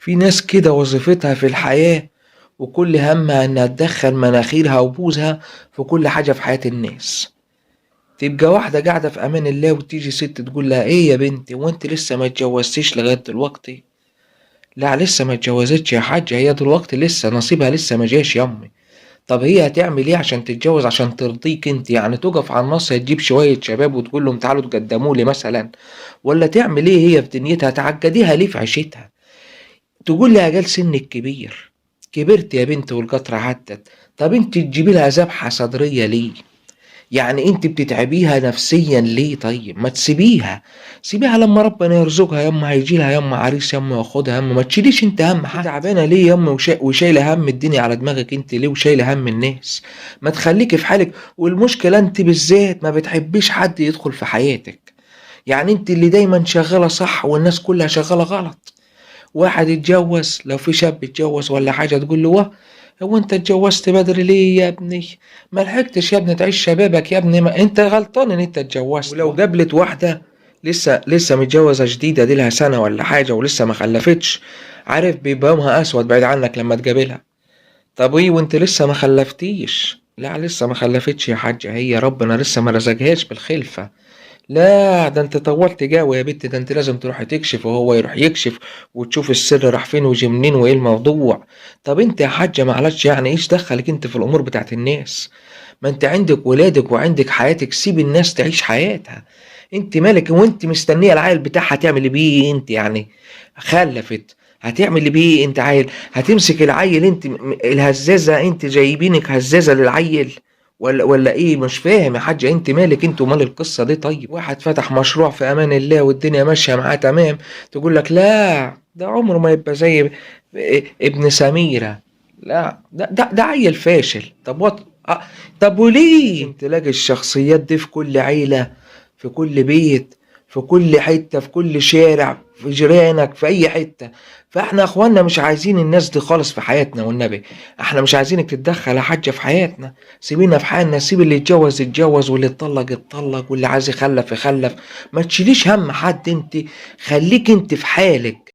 في ناس كده وظيفتها في الحياة وكل همها انها تدخل مناخيرها وبوزها في كل حاجة في حياة الناس. تبقى واحدة قاعدة في امان الله وتيجي ست تقول لها ايه يا بنتي وانت لسه ما اتجوزتيش لغاية دلوقتي؟ لا لسه ما اتجوزتش يا حاجة، هي دلوقتي لسه نصيبها لسه ما جاش يا امي. طب هي هتعمل ايه عشان تتجوز عشان ترضيك انت؟ يعني تقف على النص تجيب شوية شباب وتقول لهم تعالوا تقدموا لي مثلا؟ ولا تعمل ايه هي في دنيتها؟ تعقديها ليه في عيشتها؟ تقول لي اجال سنك كبير، كبرت يا بنت والقطرة عدت. طب انت تجيبي لها ذبحة صدرية ليه؟ يعني انت بتتعبيها نفسيا ليه؟ طيب ما تسيبيها، سيبيها لما ربنا يرزقها، ياما هيجي لها ياما عريس، ياما ياخدها، ياما ما تشيليش انت هم حد. تعبانه ليه ياما وشايله هم الدنيا على دماغك انت ليه؟ وشايله هم الناس؟ ما تخليكي في حالك. والمشكله انت بالذات ما بتحبيش حد يدخل في حياتك، يعني انت اللي دايما شغاله صح والناس كلها شغاله غلط. واحد اتجوز، لو في شاب اتجوز ولا حاجة تقول له واه هو انت اتجوزت بدري ليه يا ابني؟ ما لحقتش يا ابني تعيش شبابك يا ابني، ما انت غلطان ان انت اتجوزت. ولو قابلت واحدة لسه متجوزة جديدة دي لها سنة ولا حاجة ولسه ما خلفتش، عارف بيبقى يومها اسود بعيد عنك لما تقابلها. طب ايه وانت لسه ما خلفتيش؟ لا لسه ما خلفتش يا حاجة، هي ربنا لسه ما رزقهاش بالخلفة. لا ده انت طولت جاوي يا بنت، ده انت لازم تروحي تكشف وهو يروح يكشف وتشوف السر راح فين وجي منين وايه الموضوع. طب انت يا حاجة معلش يعني ايش دخلك انت في الامور بتاعت الناس؟ ما انت عندك ولادك وعندك حياتك، سيب الناس تعيش حياتها. انت مالك وانت مستنية العيل بتاعها تعمل بيه إيه انت يعني؟ خلفت هتعمل بيه إيه انت عيل؟ هتمسك العيل انت الهزازة، انت جايبينك هزازة للعيل ولا ايه؟ مش فاهم يا حاجة، انت مالك انت ومال القصة دي؟ طيب واحد فتح مشروع في امان الله والدنيا ماشية معاه تمام، تقول لك لا ده عمره ما يبقى زي ابن سميرة. لا ده عيل فاشل. طب طب وليه تلاقي الشخصيات دي في كل عيلة، في كل بيت، في كل حتة، في كل شارع، في جيرانك، في اي حتة؟ فاحنا اخواننا مش عايزين الناس دي خالص في حياتنا والنبي. احنا مش عايزينك تتدخل يا حاجة في حياتنا، سيبينا في حالنا، سيب اللي يتجوز يتجوز واللي يتطلق يتطلق واللي عايز يخلف يخلف. ما تشيليش هم حد انت، خليك انت في حالك.